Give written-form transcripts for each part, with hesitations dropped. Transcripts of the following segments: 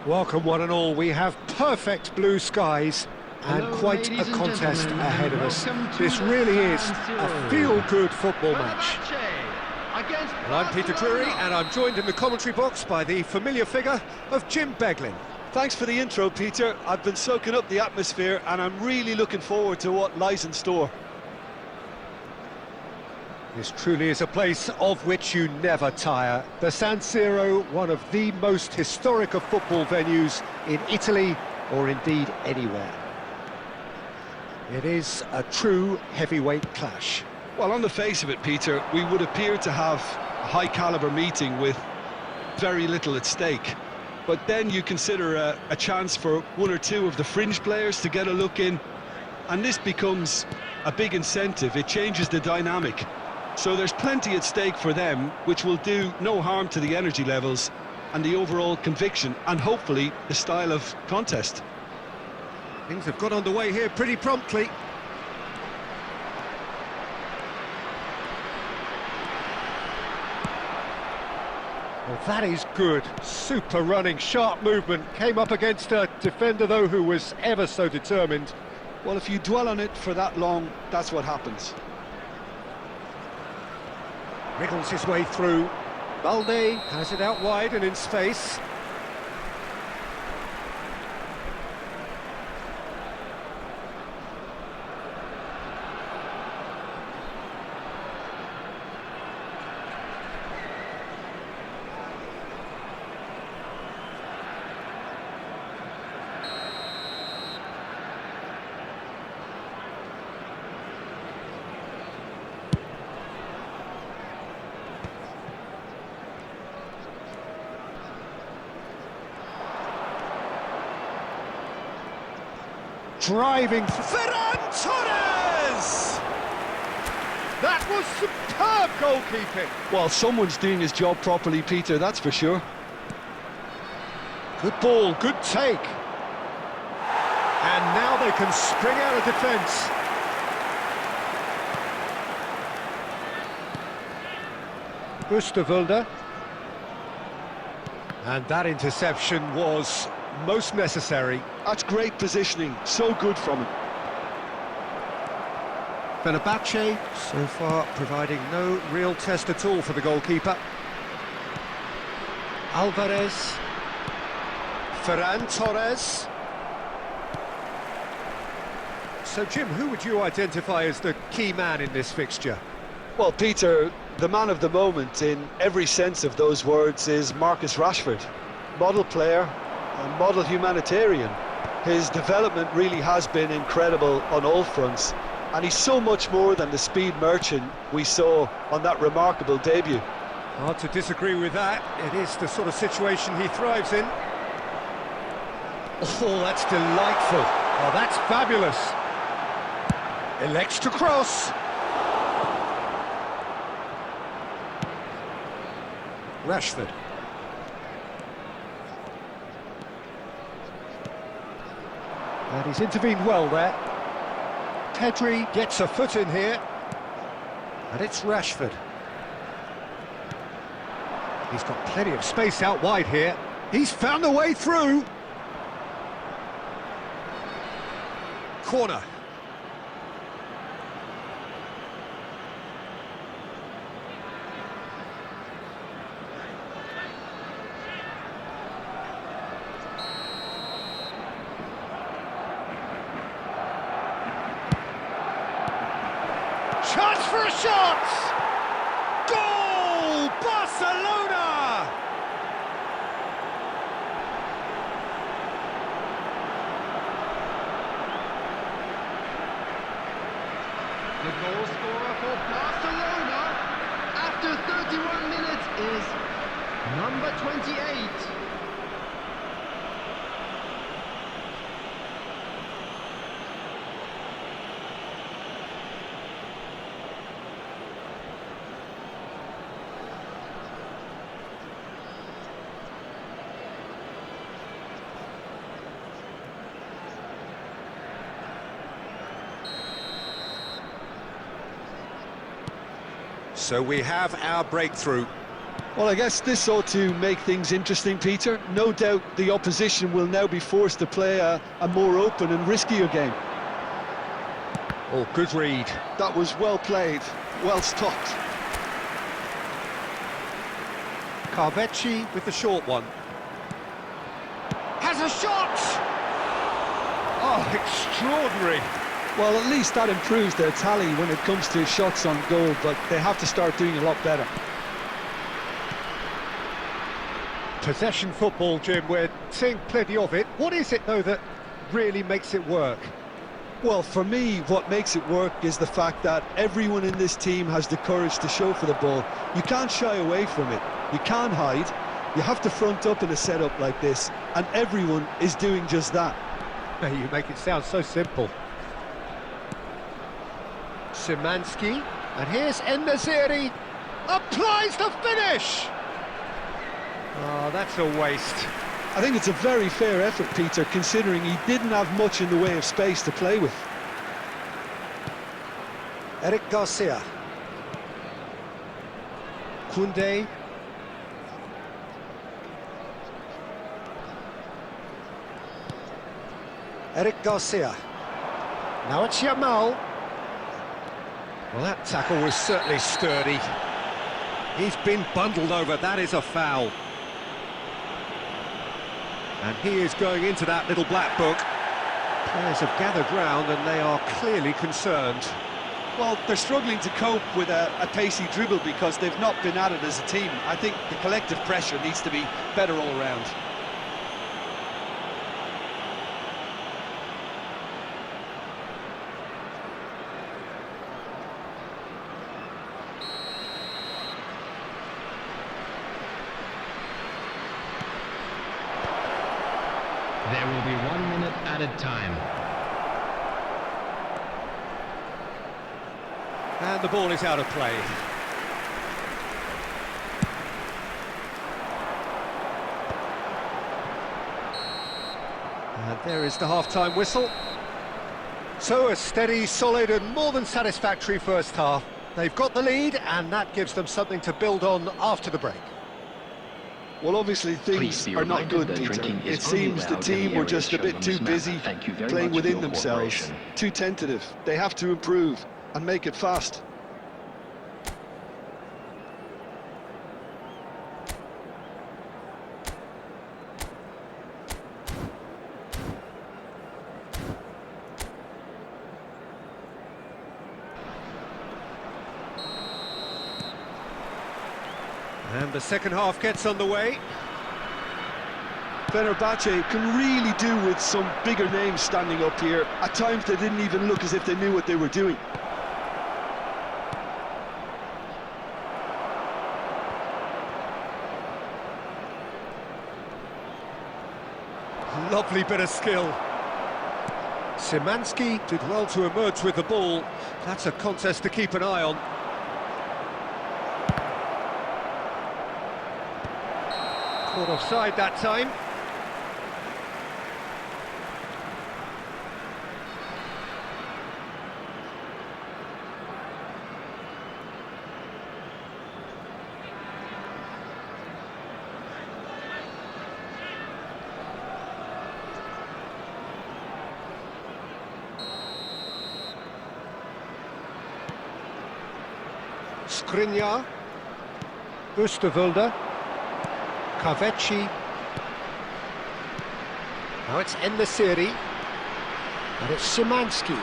Welcome one and all. We have perfect blue skies and Hello, quite a ladies and contest gentlemen, ahead of us. welcome to This the really San is Siro. a feel-good football match. FENERBAHÇE against And I'm Peter Barcelona. Drury, and I'm joined in the commentary box by the familiar figure of Jim Beglin. Thanks for the intro, Peter. I've been soaking up the atmosphere and I'm really looking forward to what lies in store. This truly is a place of which you never tire. The San Siro, one of the most historic of football venues in Italy, or indeed anywhere. It is a true heavyweight clash. Well, on the face of it, Peter, we would appear to have a high-caliber meeting with very little at stake. But then you consider a chance for one or two of the fringe players to get a look in, and this becomes a big incentive. It changes the dynamic. So there's plenty at stake for them, which will do no harm to the energy levels and the overall conviction, and hopefully the style of contest. Things have got underway here pretty promptly. Well, that is good. Super running, sharp movement. Came up against a defender, though, who was ever so determined. Well, if you dwell on it for that long, that's what happens. Wriggles his way through. Balde has it out wide and in space. Driving Ferran Torres! That was superb goalkeeping. Well, someone's doing his job properly, Peter, that's for sure. Good ball, good take. And now they can spring out of defence. Busterwolde. And that interception was most necessary. That's great positioning, so good from him. FENERBAHÇE so far providing no real test at all for the goalkeeper. Alvarez. Ferran Torres. So Jim, who would you identify as the key man in this fixture? Well, Peter, the man of the moment in every sense of those words is Marcus Rashford. Model player, a model humanitarian. His development really has been incredible on all fronts, and he's so much more than the speed merchant we saw on that remarkable debut. Hard to disagree with that. It is the sort of situation he thrives in. Oh, that's delightful. Oh, that's fabulous. Elects to cross. Rashford. And he's intervened well there. Pedri gets a foot in here. And it's Rashford. He's got plenty of space out wide here. He's found a way through. Corner. Chance for a shot! Goal! Barcelona! The goal scorer for Barcelona after 31 minutes is number 28. So we have our breakthrough. Well, I guess this ought to make things interesting, Peter. No doubt the opposition will now be forced to play a more open and riskier game. Oh, good read. That was well played, well stopped. Carvecchi with the short one. Has a shot! Oh, extraordinary. Well, at least that improves their tally when it comes to shots on goal, but they have to start doing a lot better. Possession football, Jim, we're seeing plenty of it. What is it, though, that really makes it work? Well, for me, what makes it work is the fact that everyone in this team has the courage to show for the ball. You can't shy away from it. You can't hide. You have to front up in a setup like this, and everyone is doing just that. You make it sound so simple. Szymanski, and here's En-Nesyri, applies the finish! Oh, that's a waste. I think it's a very fair effort, Peter, considering he didn't have much in the way of space to play with. Eric Garcia. Koundé. Eric Garcia. Now it's Yamal. Well, that tackle was certainly sturdy. He's been bundled over, that is a foul. And he is going into that little black book. Players have gathered round and they are clearly concerned. Well, they're struggling to cope with a pacey dribble because they've not been at it as a team. I think the collective pressure needs to be better all around. There will be 1 minute added time. And the ball is out of play. And there is the half-time whistle. So a steady, solid and more than satisfactory first half. They've got the lead and that gives them something to build on after the break. Well, obviously things are not good, Peter. It seems the team were just a bit too busy playing within themselves, too tentative. They have to improve and make it fast. And the second half gets underway. Fenerbahçe can really do with some bigger names standing up here. At times they didn't even look as if they knew what they were doing. Lovely bit of skill. Szymanski did well to emerge with the ball. That's a contest to keep an eye on. Caught offside that time. Skriniar, Oosterwolde, Carvecchi. Now it's En-Nesyri, and it's Szymanski.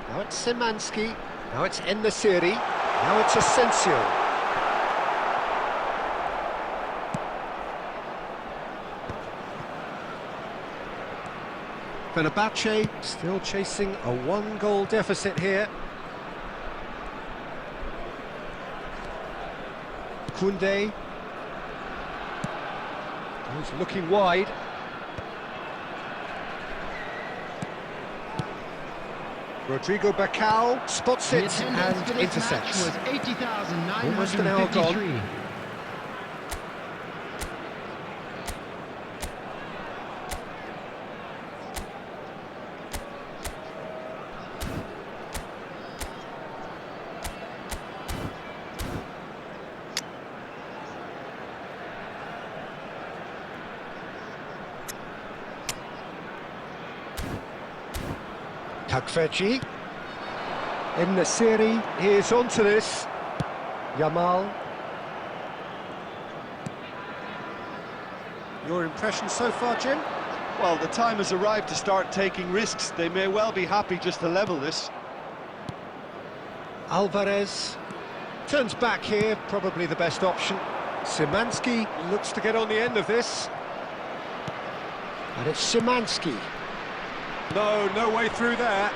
Now it's Szymanski, now it's En-Nesyri, now it's San Siro. Fenerbahçe still chasing a one-goal deficit here. Koundé. He's looking wide. Rodrigo Bacau spots it and intercepts. Almost an hour gone. Takvechi. In the series, he is onto this. Yamal. Your impression so far, Jim? Well, the time has arrived to start taking risks. They may well be happy just to level this. Alvarez turns back here, probably the best option. Szymanski looks to get on the end of this. And it's Szymanski. No way through there.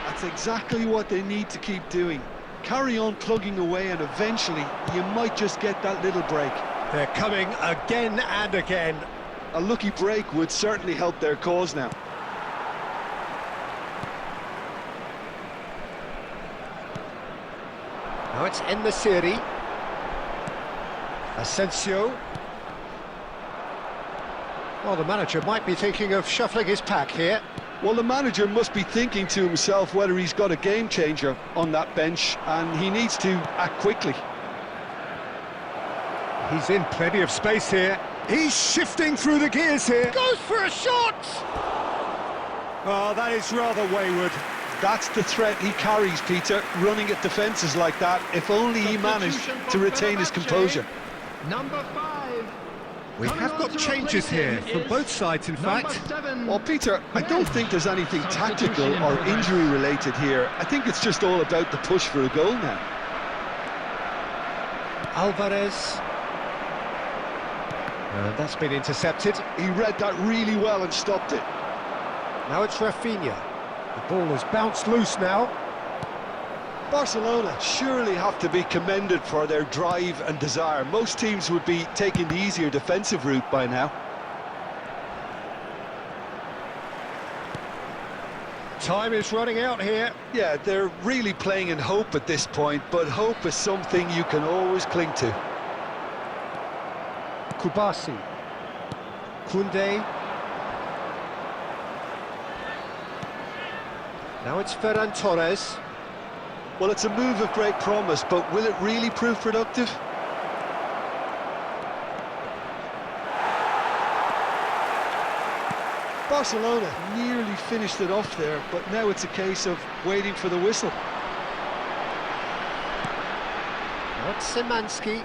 That's exactly what they need to keep doing. Carry on plugging away and eventually you might just get that little break. They're coming again and again. A lucky break would certainly help their cause now. Now it's in the series. Asensio. Well, the manager might be thinking of shuffling his pack here. Well, the manager must be thinking to himself whether he's got a game changer on that bench, and he needs to act quickly. He's in plenty of space here. He's shifting through the gears here. Goes for a shot! Oh, that is rather wayward. That's the threat he carries, Peter, running at defences like that. If only he managed to retain his composure. Number 5. We have got changes here from both sides, in fact. Well, Peter, I don't think there's anything tactical or injury related here. I think it's just all about the push for a goal now. Alvarez. And that's been intercepted. He read that really well and stopped it. Now it's Rafinha. The ball has bounced loose now. Barcelona surely have to be commended for their drive and desire. Most teams would be taking the easier defensive route by now. Time is running out here. Yeah, they're really playing in hope at this point, but hope is something you can always cling to. Kubasi. Koundé. Now it's Ferran Torres. Well, it's a move of great promise, but will it really prove productive? Barcelona nearly finished it off there, but now it's a case of waiting for the whistle. That's Szymanski.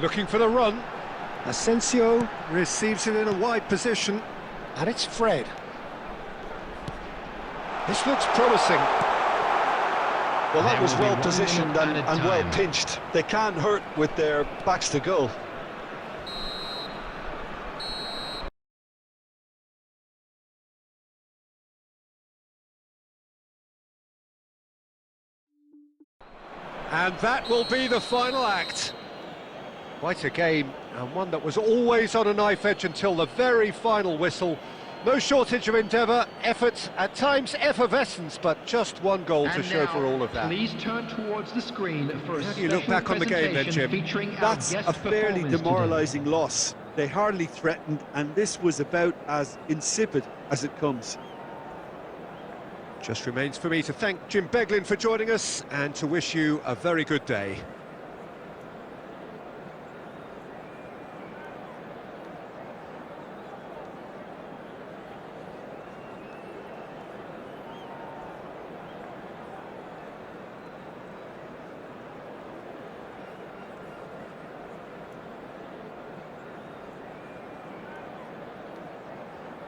Looking for the run. Asensio receives it in a wide position. And it's Fred. This looks promising. Well, that was well positioned and well pinched. They can't hurt with their backs to goal. And that will be the final act. Quite a game, and one that was always on a knife edge until the very final whistle. No shortage of endeavour, effort, at times effervescence, but just one goal to show for all of that. Please turn towards the screen for How do you look back on the game then, Jim? That's a fairly demoralising loss. They hardly threatened, and this was about as insipid as it comes. Just remains for me to thank Jim Beglin for joining us and to wish you a very good day.